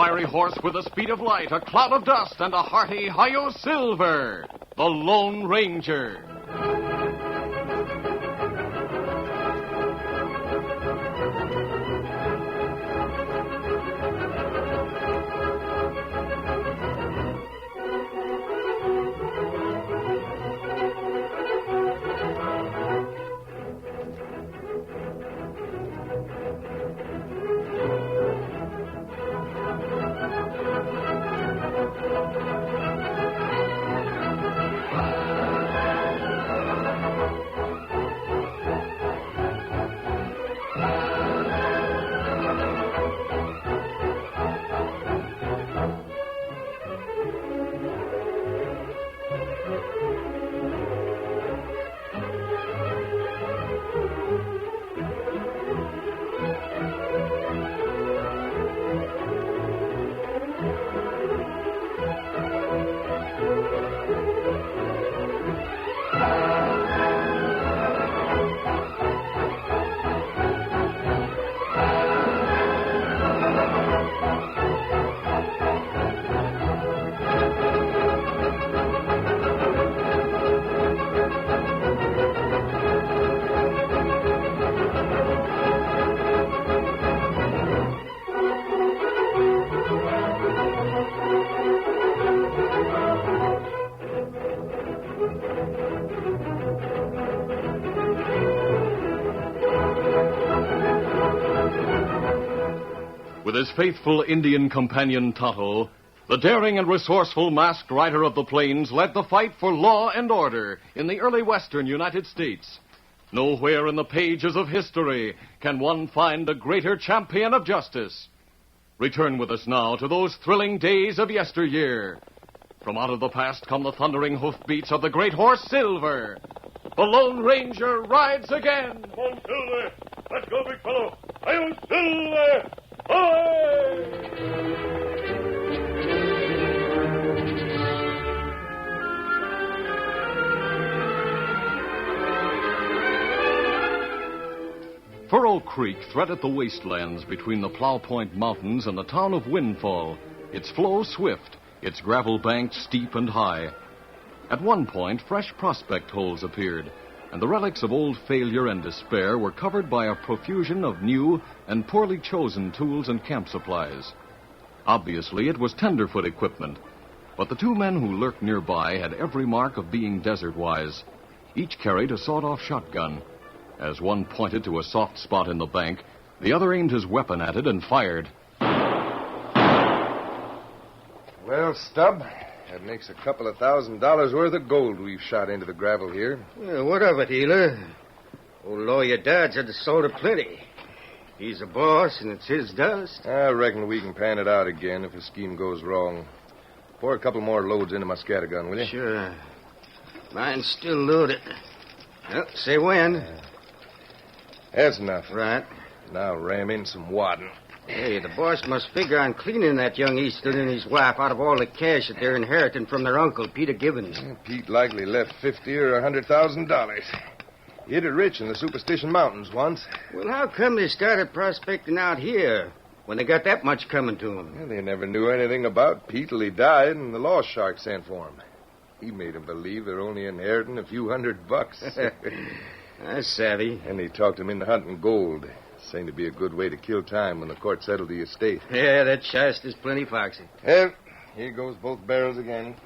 fiery horse with the speed of light, a cloud of dust, and a hearty Hi-Yo Silver, the Lone Ranger. With his faithful Indian companion Tonto, the daring and resourceful masked rider of the plains led the fight for law and order in the early western United States. Nowhere in the pages of history can one find a greater champion of justice. Return with us now to those thrilling days of yesteryear. From out of the past come the thundering hoofbeats of the great horse Silver. The Lone Ranger rides again. Come on, Silver. Let's go, big fellow. I'm Silver. Hi! Furrow Creek threaded the wastelands between the Plow Point Mountains and the town of Windfall, its flow swift, its gravel banks steep and high. At one point, fresh prospect holes appeared, and the relics of old failure and despair were covered by a profusion of new and poorly chosen tools and camp supplies. Obviously, it was tenderfoot equipment, but the two men who lurked nearby had every mark of being desert-wise. Each carried a sawed-off shotgun. As one pointed to a soft spot in the bank, the other aimed his weapon at it and fired. Well, Stubb, that makes a couple of $1,000 worth of gold we've shot into the gravel here. Yeah, what of it, Healer? Old Lawyer Dodge had sold it plenty. He's a boss, and it's his dust. I reckon we can pan it out again if the scheme goes wrong. Pour a couple more loads into my scattergun, will you? Sure. Mine's still loaded. Well, say when. That's enough. Right. Now ram in some wadding. Hey, the boss must figure on cleaning that young Easton and his wife out of all the cash that they're inheriting from their uncle, Peter Gibbons. Pete likely left $50,000 or $100,000. He hit it rich in the Superstition Mountains once. Well, how come they started prospecting out here when they got that much coming to them? Well, they never knew anything about Pete till he died and the Lost Shark sent for him. He made them believe they're only inheriting a few $100. That's savvy. And he talked him into hunting gold. Seemed to be a good way to kill time when the court settled the estate. Yeah, that Shasta's plenty foxy. Well, here goes both barrels again.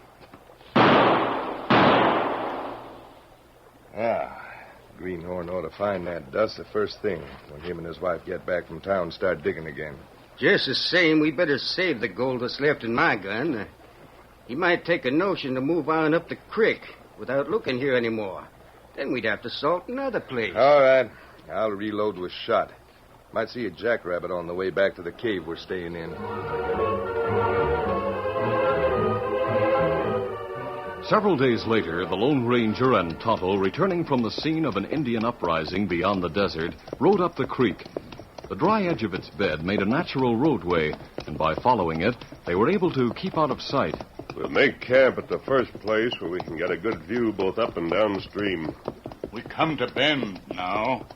Greenhorn ought to find that dust the first thing when him and his wife get back from town and start digging again. Just the same, we better save the gold that's left in my gun. He might take a notion to move on up the creek without looking here anymore. Then we'd have to salt another place. All right. I'll reload with shot. Might see a jackrabbit on the way back to the cave we're staying in. Several days later, the Lone Ranger and Tonto, returning from the scene of an Indian uprising beyond the desert, rode up the creek. The dry edge of its bed made a natural roadway, and by following it, they were able to keep out of sight. We'll make camp at the first place where we can get a good view both up and downstream. We come to Bend now.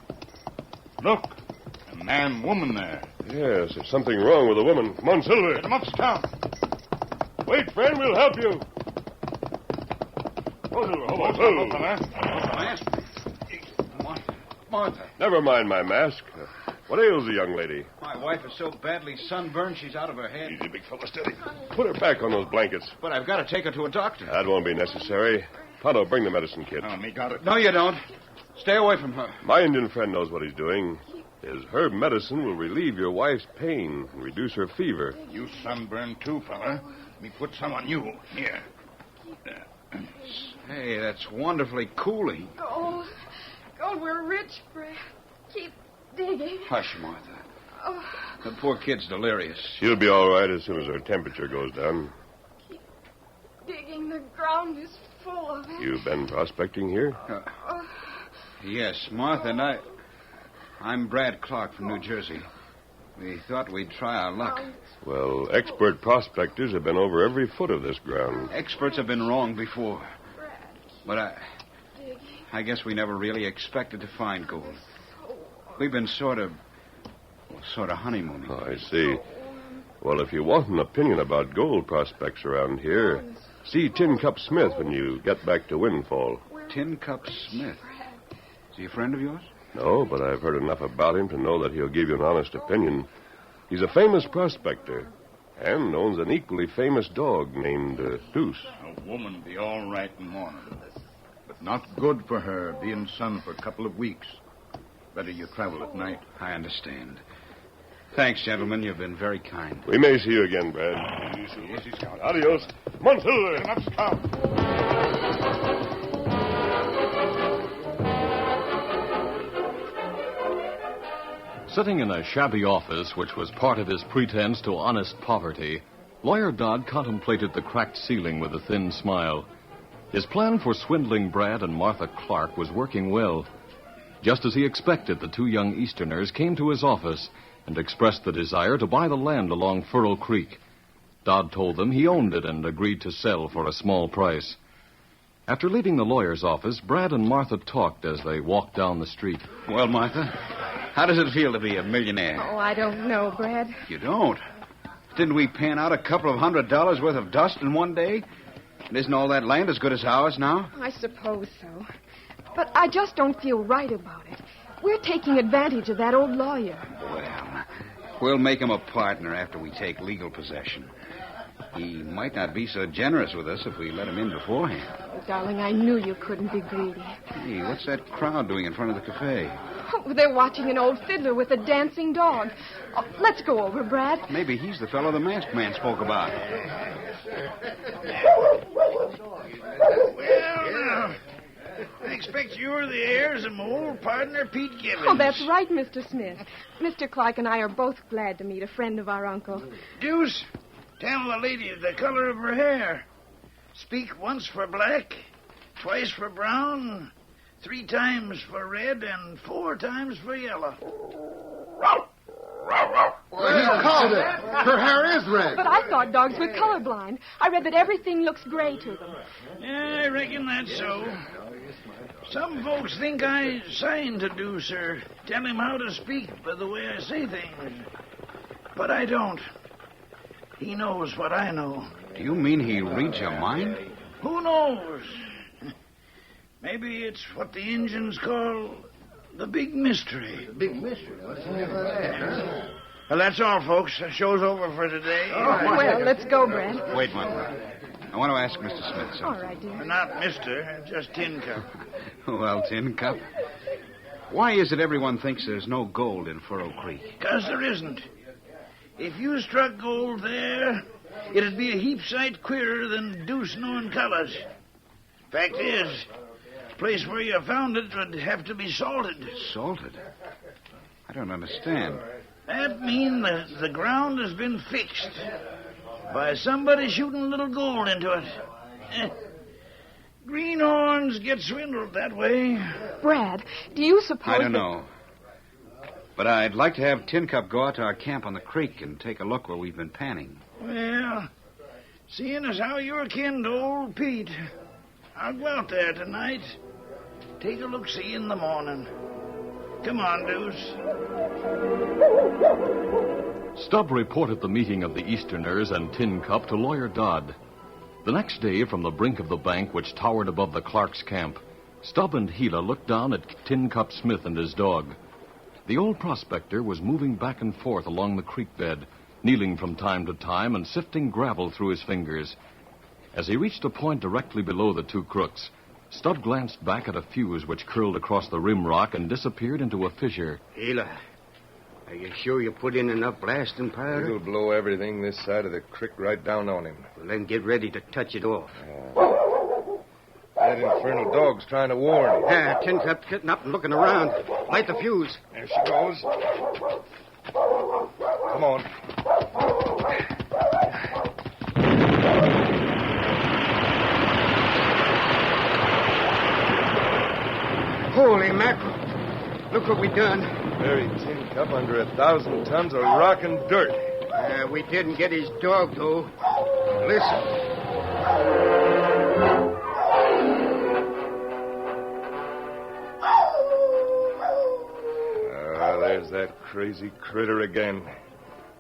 Look, a Man, woman there. Yes, there's something wrong with the woman. Come on, Silver. Get him uptown. Wait, friend, we'll help you. Oh, Silver, hold on. Martha. Never mind my mask. What ails the young lady? My wife is so badly sunburned she's out of her head. Easy, big fella, steady. Put her back on those blankets. But I've got to take her to a doctor. That won't be necessary. Tonto, bring the medicine kit. Oh, me got it. No, you don't. Stay away from her. My Indian friend knows what he's doing. His herb medicine will relieve your wife's pain and reduce her fever. You sunburned too, fella. Me put some on you. Here. Hey, that's wonderfully cooling. Gold, we're rich, Brad. Keep digging. Hush, Martha. Oh, The poor kid's delirious. She'll be all right as soon as her temperature goes down. keep digging. The ground is full of it. You've been prospecting here? Yes, Martha and I... I'm Brad Clark from New Jersey. We thought we'd try our luck. Well, expert prospectors have been over every foot of this ground. Experts have been wrong before. Brad, But digging. I guess we never really expected to find gold. We've been sort of honeymooning. Oh, I see. Well, if you want an opinion about gold prospects around here, see Tin Cup Smith when you get back to Windfall. Tin Cup Smith. Is he a friend of yours? No, but I've heard enough about him to know that he'll give you an honest opinion. He's a famous prospector and owns an equally famous dog named Deuce. A woman be all right in morning. But not good for her being sun for a couple of weeks. Better you travel at night. I understand. Thanks, gentlemen. You've been very kind. We may see you again, Brad. Easy, Scout. Adios. Come on, Silver. Get him up, Scout. Sitting in a shabby office, which was part of his pretense to honest poverty, Lawyer Dodd contemplated the cracked ceiling with a thin smile. His plan for swindling Brad and Martha Clark was working well. Just as he expected, the two young Easterners came to his office and expressed the desire to buy the land along Furrow Creek. Dodd told them he owned it and agreed to sell for a small price. After leaving the lawyer's office, Brad and Martha talked as they walked down the street. Well, Martha, how does it feel to be a millionaire? Oh, I don't know, Brad. You don't? Didn't we pan out a couple of $100 worth of dust in one day? And isn't all that land as good as ours now? I suppose so. But I just don't feel right about it. We're taking advantage of that old lawyer. Well, we'll make him a partner after we take legal possession. He might not be so generous with us if we let him in beforehand. Oh, darling, I knew you couldn't be greedy. Hey, what's that crowd doing in front of the cafe? Oh, they're watching an old fiddler with a dancing dog. Oh, let's go over, Brad. Maybe he's the fellow the masked man spoke about. Well, I expect you're the heirs of my old partner, Pete Gibbons. Oh, that's right, Mr. Smith. Mr. Clark and I are both glad to meet a friend of our uncle. Deuce, tell the lady the color of her hair. Speak once for black, twice for brown, 3 times for red, and 4 times for yellow. Well, he called it. Her hair is red. But I thought dogs were colorblind. I read that everything looks gray to them. Yeah, I reckon that's so. Some folks think I signed to Deuce or tell him how to speak by the way I say things. But I don't. He knows what I know. Do you mean he reads your mind? Who knows? Maybe it's what the Indians call the big mystery. Big mystery. Well, that's all, folks. The show's over for today. Well, let's go, Brad. Wait, Martha. I want to ask Mr. Smith something. All right, dear. Not Mister, just Tin Cup. Well, Tin Cup, why is it everyone thinks there's no gold in Furrow Creek? 'Cause there isn't. If you struck gold there, it'd be a heap sight queerer than Deuce knowing colors. Fact is, the place where you found it would have to be salted. Salted? I don't understand. That means the ground has been fixed by somebody shooting a little gold into it. Greenhorns get swindled that way. Brad, do you suppose... I don't know. But I'd like to have Tin Cup go out to our camp on the creek and take a look where we've been panning. Well, seeing as how you're kin to old Pete, I'll go out there tonight. Take a look-see in the morning. Come on, Deuce. Stubb reported the meeting of the Easterners and Tin Cup to Lawyer Dodd. The next day, from the brink of the bank which towered above the Clarks' camp, Stubb and Gila looked down at Tin Cup Smith and his dog. The old prospector was moving back and forth along the creek bed, kneeling from time to time and sifting gravel through his fingers. As he reached a point directly below the two crooks, Stubb glanced back at a fuse which curled across the rim rock and disappeared into a fissure. Gila, are you sure you put in enough blasting powder? It'll blow everything this side of the creek right down on him. Well, then get ready to touch it off. That infernal dog's trying to warn him. Tin Cup's getting up and looking around. Light the fuse. There she goes. Come on. Holy mackerel. Look what we done. Buried Tin Cup under 1,000 tons of rock and dirt. We didn't get his dog, though. Listen. There's that crazy critter again.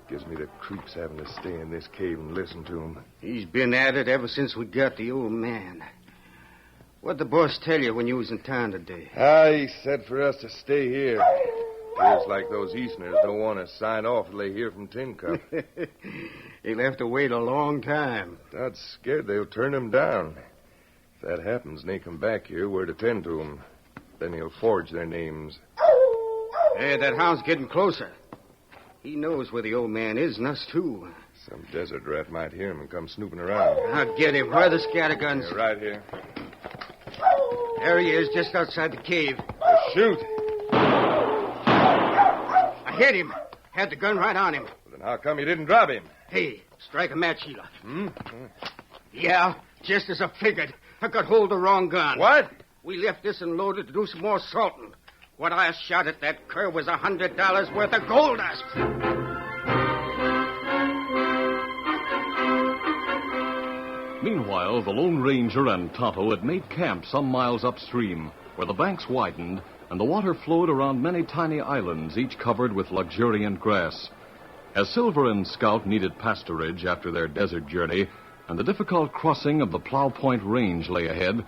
Gives me the creeps having to stay in this cave and listen to him. He's been at it ever since we got the old man. What'd the boss tell you when you was in town today? He said for us to stay here. Feels like those Easterners don't want to sign off till they hear from Tin Cup. He'll have to wait a long time. Dodd's scared they'll turn him down. If that happens and they come back here, we're to tend to them. Then he'll forge their names. Hey, that hound's getting closer. He knows where the old man is, and us too. Some desert rat might hear him and come snooping around. I'll get him. Where are the scatterguns? Yeah, right here. There he is, just outside the cave. Shoot. I hit him. Had the gun right on him. Well, then how come you didn't drop him? Hey, strike a match, Sheila. Yeah, just as I figured. I got hold of the wrong gun. What? We left this and loaded to do some more salting. What I shot at that cur was $100 worth of gold dust. Meanwhile, the Lone Ranger and Tonto had made camp some miles upstream, where the banks widened and the water flowed around many tiny islands, each covered with luxuriant grass. As Silver and Scout needed pasturage after their desert journey, and the difficult crossing of the Plow Point Range lay ahead,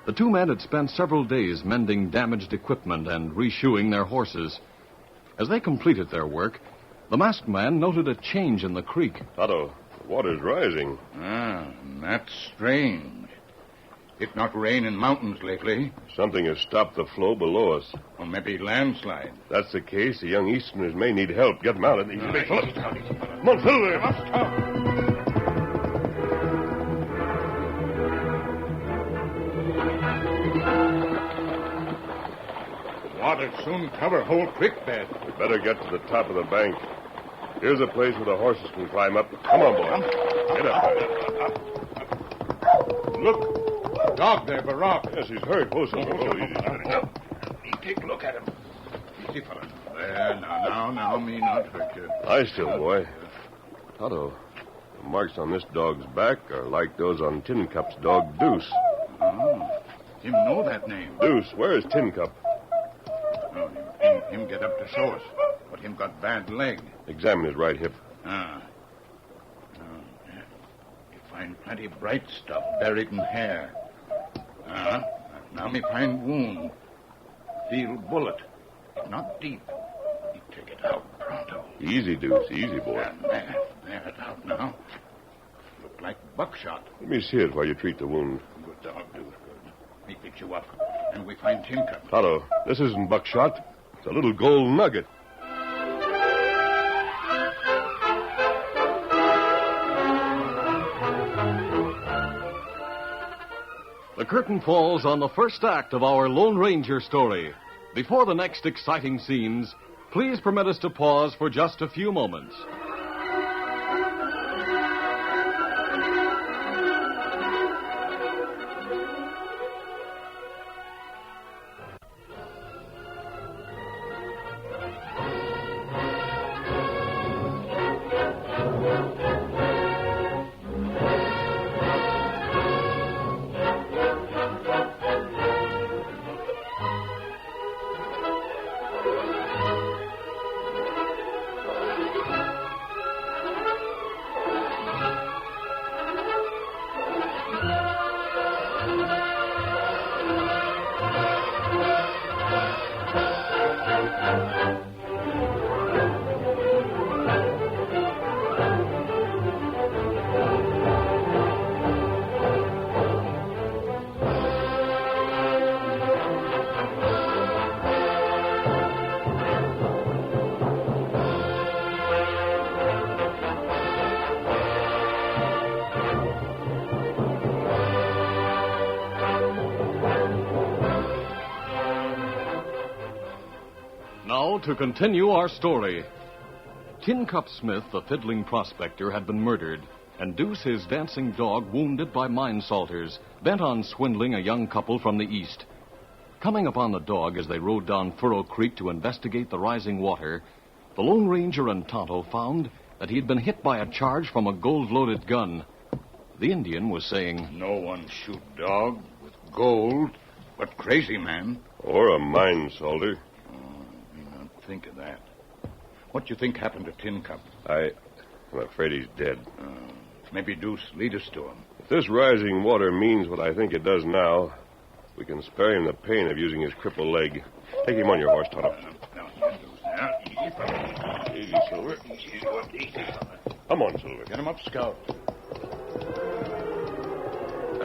the two men had spent several days mending damaged equipment and reshoeing their horses. As they completed their work, the masked man noted a change in the creek. Tonto, the water's rising. That's strange. It not rain in mountains lately. Something has stopped the flow below us. Or maybe landslide. If that's the case, the young Easterners may need help. Get them out of these big fellows. Come on, Silver. Water soon cover whole creek bed. We better get to the top of the bank. Here's a place where the horses can climb up. Come on, boy. Get up. Look. Dog there, Barak. Yes, he's hurt. Whoa, Silver. Whoa, easy. Take a look at him. Easy, fella. There, now, me not hurt you. Lie still, boy. Tonto, the marks on this dog's back are like those on Tin Cup's dog, Deuce. Oh, him know that name. Deuce, where is Tin Cup? Oh, him get up to show us. But him got bad leg. Examine his right hip. Yeah. You find plenty bright stuff buried in hair. Now me find wound. Feel bullet. Not deep. You take it out pronto. Easy, Deuce. Easy, boy. There, it's out now. Look like buckshot. Let me see it while you treat the wound. Good dog, Deuce. Good. Me pick you up, and we find Tin Cup. Tonto, this isn't buckshot. It's a little gold nugget. The curtain falls on the first act of our Lone Ranger story. Before the next exciting scenes, please permit us to pause for just a few moments. now to continue our story. Tin Cup Smith, the fiddling prospector, had been murdered, and Deuce, his dancing dog, wounded by mine salters, bent on swindling a young couple from the east. Coming upon the dog as they rode down Furrow Creek to investigate the rising water, the Lone Ranger and Tonto found that he had been hit by a charge from a gold-loaded gun. The Indian was saying, No one shoot dog with gold, but crazy man. Or a mine salter. You don't think of that. What do you think happened to Tin Cup? I'm afraid he's dead. Maybe Deuce lead us to him. If this rising water means what I think it does now, we can spare him the pain of using his crippled leg. Take him on your horse, Tonto. Easy, Silver. Come on, Silver. Get him up, Scout.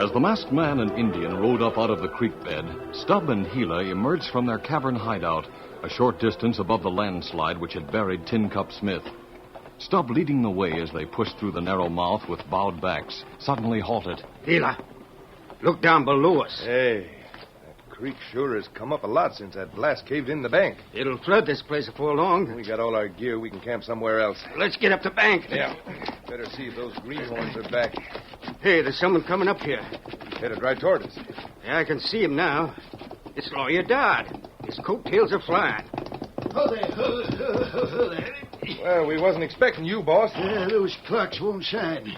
As the masked man and Indian rode up out of the creek bed, Stubb and Gila emerged from their cavern hideout, a short distance above the landslide which had buried Tin Cup Smith. Stubb leading the way as they pushed through the narrow mouth with bowed backs, suddenly halted. Gila, look down below us. Hey, that creek sure has come up a lot since that blast caved in the bank. It'll flood this place before long. We got all our gear. We can camp somewhere else. Let's get up the bank. Yeah. Better see if those greenhorns are back. Hey, there's someone coming up here. He's headed right toward us. Yeah, I can see him now. It's Lawyer Dodd. His coattails are flying. Oh, there. Well, we wasn't expecting you, boss. Those clocks won't shine.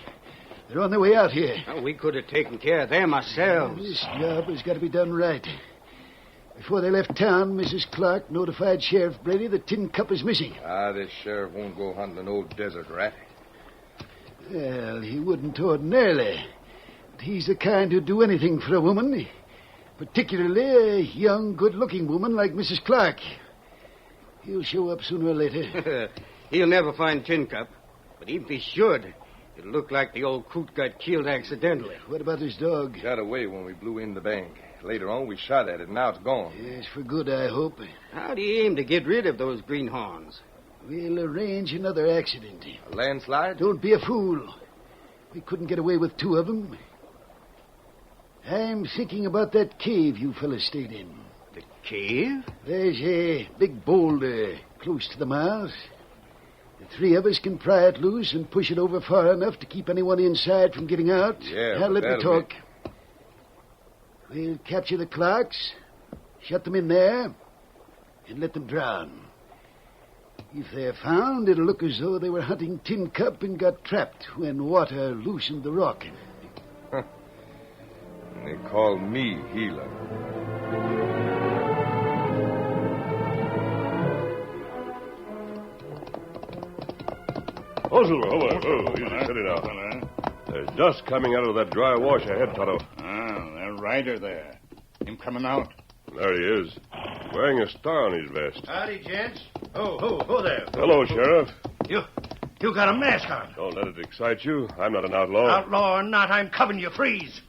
They're on their way out here. Well, we could have taken care of them ourselves. This job has got to be done right. Before they left town, Mrs. Clark notified Sheriff Brady that Tin Cup is missing. This sheriff won't go hunting an old desert rat. Well, he wouldn't ordinarily. But he's the kind who'd do anything for a woman, particularly a young, good-looking woman like Mrs. Clark. He'll show up sooner or later. He'll never find Tin Cup, but even if he should, it'll look like the old coot got killed accidentally. What about his dog? Got away when we blew in the bank. Later on, we shot at it, and now it's gone. Yes, for good, I hope. How do you aim to get rid of those greenhorns? We'll arrange another accident. A landslide? Don't be a fool. We couldn't get away with two of them. I'm thinking about that cave you fellas stayed in. The cave? There's a big boulder close to the mouth. The three of us can pry it loose and push it over far enough to keep anyone inside from getting out. Yeah, now let me talk. We'll capture the Clarks, shut them in there, and let them drown. If they're found, it'll look as though they were hunting Tin Cup and got trapped when water loosened the rock. They call me Gila. Oh, Silver, easy, steady now. There's dust coming out of that dry wash ahead, Tonto. That rider there. Him coming out. There he is, wearing a star on his vest. Howdy, gents. Oh, there. Hello, Sheriff. You got a mask on. Don't let it excite you. I'm not an outlaw. Outlaw or not, I'm covering your freeze.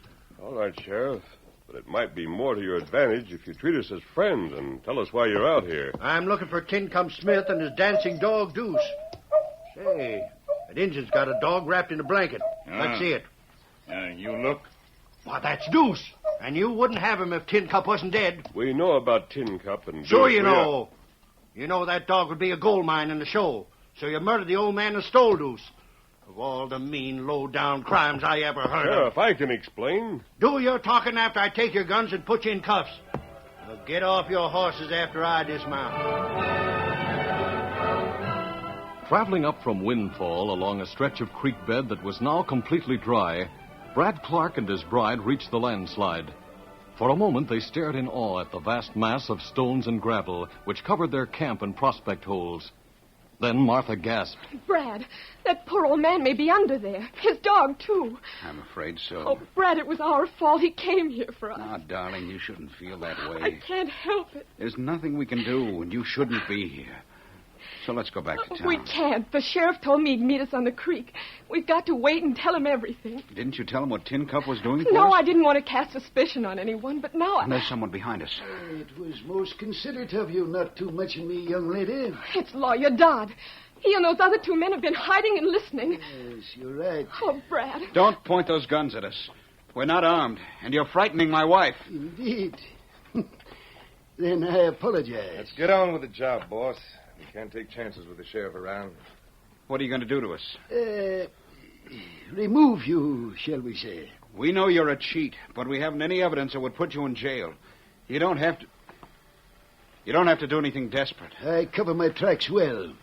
All right, Sheriff. But it might be more to your advantage if you treat us as friends and tell us why you're out here. I'm looking for Tin Cup Smith and his dancing dog, Deuce. Say, that Injun's got a dog wrapped in a blanket. Let's see it. You look. Why, that's Deuce. And you wouldn't have him if Tin Cup wasn't dead. We know about Tin Cup and Sure Deuce. you know. You know that dog would be a gold mine in the show. So you murdered the old man and stole Deuce. Of all the mean, low-down crimes I ever heard of. Sheriff, I can explain. Do your talking after I take your guns and put you in cuffs. Now get off your horses after I dismount. Traveling up from Windfall along a stretch of creek bed that was now completely dry, Brad Clark and his bride reached the landslide. For a moment, they stared in awe at the vast mass of stones and gravel which covered their camp and prospect holes. Then Martha gasped. Brad, that poor old man may be under there. His dog, too. I'm afraid so. Oh, Brad, it was our fault. He came here for us. Now, darling, you shouldn't feel that way. I can't help it. There's nothing we can do, and you shouldn't be here. So let's go back to town. We can't. The sheriff told me he'd meet us on the creek. We've got to wait and tell him everything. Didn't you tell him what Tin Cup was doing for us? No, I didn't want to cast suspicion on anyone, but now And there's someone behind us. It was most considerate of you not to mention me, young lady. It's Lawyer Dodd. He and those other two men have been hiding and listening. Yes, you're right. Oh, Brad. Don't point those guns at us. We're not armed, and you're frightening my wife. Indeed. Then I apologize. Let's get on with the job, boss. We can't take chances with the sheriff around. What are you going to do to us? Remove you, shall we say. We know you're a cheat, but we haven't any evidence that would put you in jail. You don't have to do anything desperate. I cover my tracks well.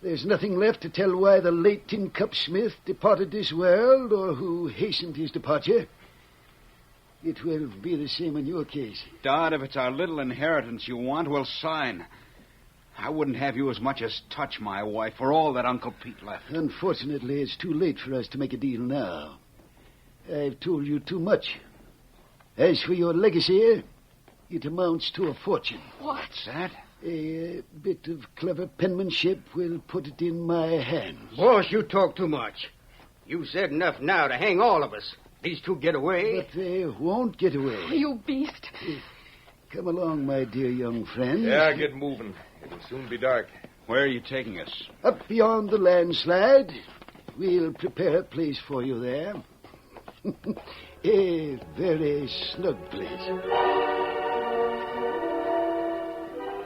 There's nothing left to tell why the late Tin Cup Smith departed this world or who hastened his departure. It will be the same in your case. Dodd, if it's our little inheritance you want, we'll sign. I wouldn't have you as much as touch my wife for all that Uncle Pete left. Unfortunately, it's too late for us to make a deal now. I've told you too much. As for your legacy, it amounts to a fortune. What's that? A bit of clever penmanship will put it in my hands. Boss, you talk too much. You've said enough now to hang all of us. These two get away. But they won't get away. Oh, you beast. Come along, my dear young friend. Yeah, get moving. It'll soon be dark. Where are you taking us? Up beyond the landslide. We'll prepare a place for you there. A very snug place.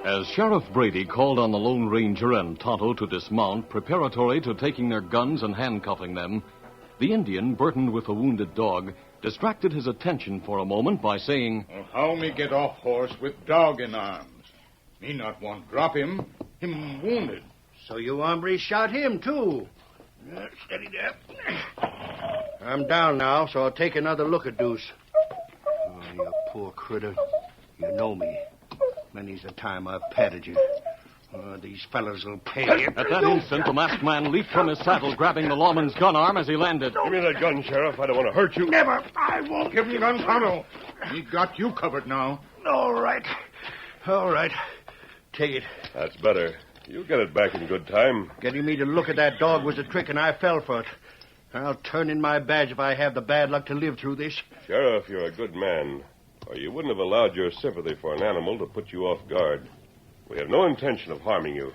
As Sheriff Brady called on the Lone Ranger and Tonto to dismount, preparatory to taking their guns and handcuffing them, the Indian, burdened with a wounded dog, distracted his attention for a moment by saying, How me get off horse with dog in arms? Me not want drop him. Him wounded. So you hombres shot him, too. Steady there. I'm down now, so I'll take another look at Deuce. Oh, you poor critter. You know me. Many's the time I've patted you. Oh, these fellas will pay you. At that instant, the masked man leaped from his saddle, grabbing the lawman's gun arm as he landed. Give me that gun, Sheriff. I don't want to hurt you. Never. I won't give you gun, Tonto. He got you covered now. All right. Take it. That's better. You'll get it back in good time. Getting me to look at that dog was a trick, and I fell for it. I'll turn in my badge if I have the bad luck to live through this. Sheriff, you're a good man, or you wouldn't have allowed your sympathy for an animal to put you off guard. We have no intention of harming you.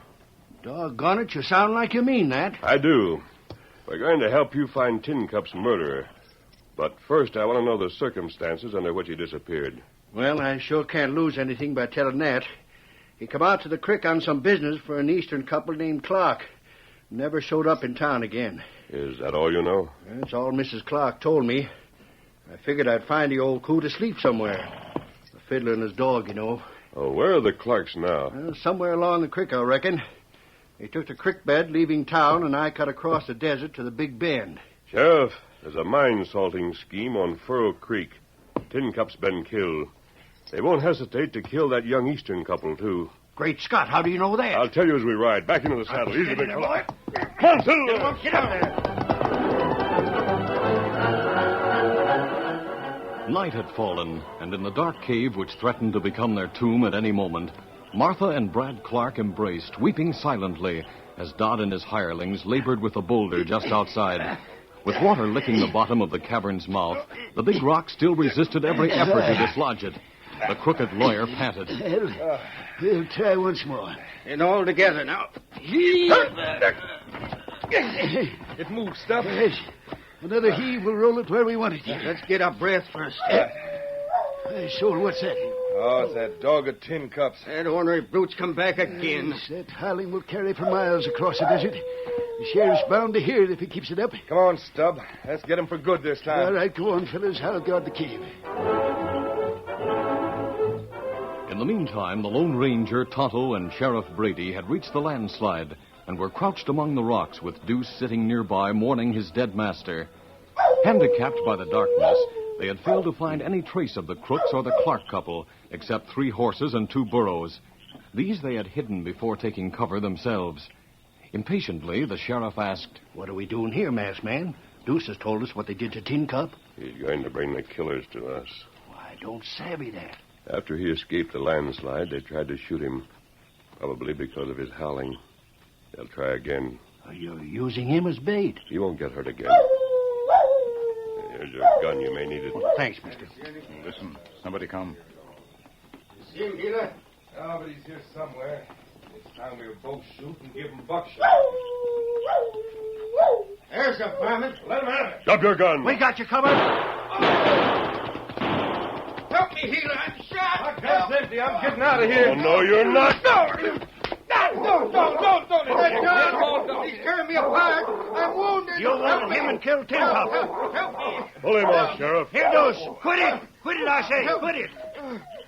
Doggone it, you sound like you mean that. I do. We're going to help you find Tin Cup's murderer. But first, I want to know the circumstances under which he disappeared. Well, I sure can't lose anything by telling that. He come out to the creek on some business for an Eastern couple named Clark. Never showed up in town again. Is that all you know? That's all Mrs. Clark told me. I figured I'd find the old coot asleep somewhere. The fiddler and his dog, you know. Oh, where are the Clarks now? Somewhere along the creek, I reckon. They took the creek bed leaving town, and I cut across the desert to the Big Bend. Sheriff, there's a mine salting scheme on Furrow Creek. Tin Cup's been killed. They won't hesitate to kill that young Eastern couple, too. Great Scott, how do you know that? I'll tell you as we ride. Back into the saddle. Easy, big fella. Come on, Silver! Get up there. Night had fallen, and in the dark cave which threatened to become their tomb at any moment, Martha and Brad Clark embraced, weeping silently, as Dodd and his hirelings labored with a boulder just outside. With water licking the bottom of the cavern's mouth, the big rock still resisted every effort to dislodge it. The crooked lawyer panted. We'll try once more. And all together now. It moves, Stubb. Yes. Another heave will roll it where we want it. Let's get our breath first. Soul, what's that? Oh, it's that dog of Tin Cups. That ornery brute's come back again. Yes, that howling will carry for miles across the desert. The sheriff's bound to hear it if he keeps it up. Come on, Stubb. Let's get him for good this time. All right, go on, fellas. I'll guard the cave. In the meantime, the Lone Ranger, Tonto, and Sheriff Brady had reached the landslide and were crouched among the rocks with Deuce sitting nearby mourning his dead master. Handicapped by the darkness, they had failed to find any trace of the Crooks or the Clark couple, except 3 horses and 2 burros. These they had hidden before taking cover themselves. Impatiently, the sheriff asked, What are we doing here, masked man? Deuce has told us what they did to Tin Cup. He's going to bring the killers to us. I don't savvy that. After he escaped the landslide, they tried to shoot him. Probably because of his howling. They'll try again. Are you using him as bait? He won't get hurt again. Here's your gun. You may need it. Thanks, mister. Listen, somebody come. See him, Gila? Oh, but he's here somewhere. This time we'll both shoot and give him buckshot. There's the varmint. Let him have it. Drop your gun. We got you covered. Help me, Gila. I'm shot. Help! Andy, I'm getting out of here. Oh, no, you're not. Don't. He's tearing me apart. I'm wounded. You wounded him and killed Tin Cup. Help me. Pull him off, Sheriff. Here, Deuce. Quit it. Quit it, I say. Quit it.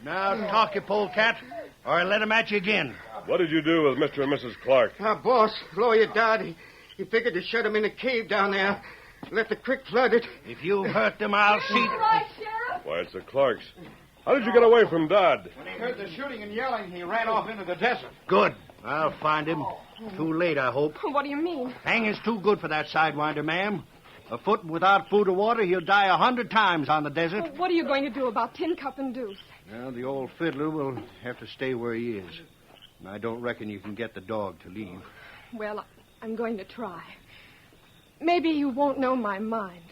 Now talk, you polecat, or I'll let him at you again. What did you do with Mr. and Mrs. Clark? Boss, lawyer died. He figured to shut him in a cave down there. Let the creek flood it. If you hurt them, I'll see. Right, Sheriff? Why, it's the Clarks. How did you get away from Dodd? When he heard the shooting and yelling, he ran off into the desert. Good. I'll find him. Too late, I hope. What do you mean? Hanging's too good for that sidewinder, ma'am. A foot without food or water, he'll die 100 times on the desert. What are you going to do about Tin Cup and Deuce? Well, the old fiddler will have to stay where he is. And I don't reckon you can get the dog to leave. Well, I'm going to try. Maybe you won't know my mind,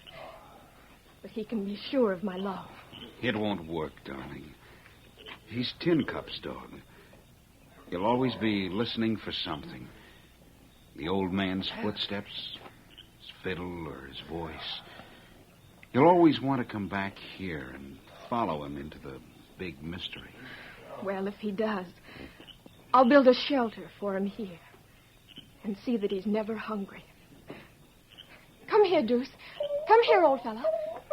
but he can be sure of my love. It won't work, darling. He's Tin Cup's dog. He'll always be listening for something. The old man's footsteps, his fiddle, or his voice. He'll always want to come back here and follow him into the big mystery. Well, if he does, I'll build a shelter for him here and see that he's never hungry. Come here, Deuce. Come here, old fella.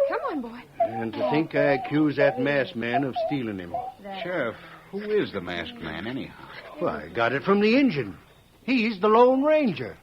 Come on, boy. And to think I accuse that masked man of stealing him. Sheriff, who is the masked man, anyhow? Well, I got it from the engine. He's the Lone Ranger.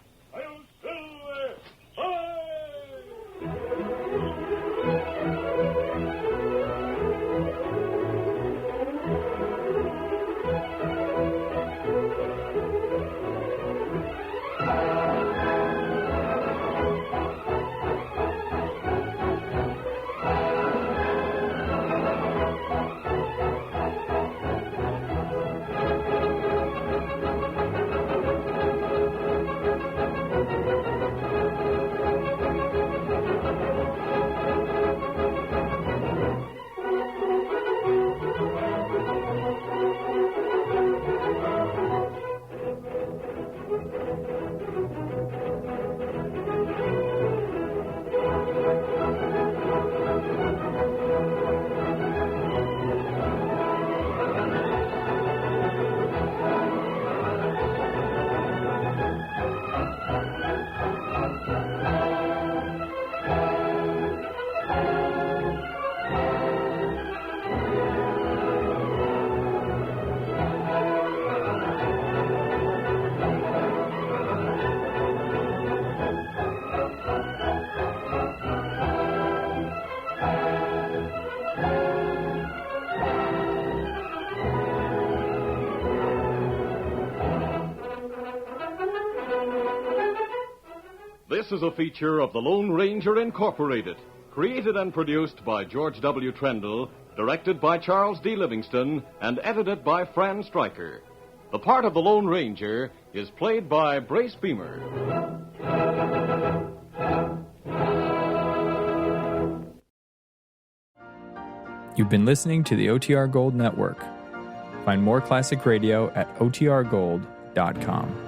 This is a feature of the Lone Ranger Incorporated, created and produced by George W. Trendle, directed by Charles D. Livingston, and edited by Fran Stryker. The part of the Lone Ranger is played by Brace Beamer. You've been listening to the OTR Gold Network. Find more classic radio at otrgold.com.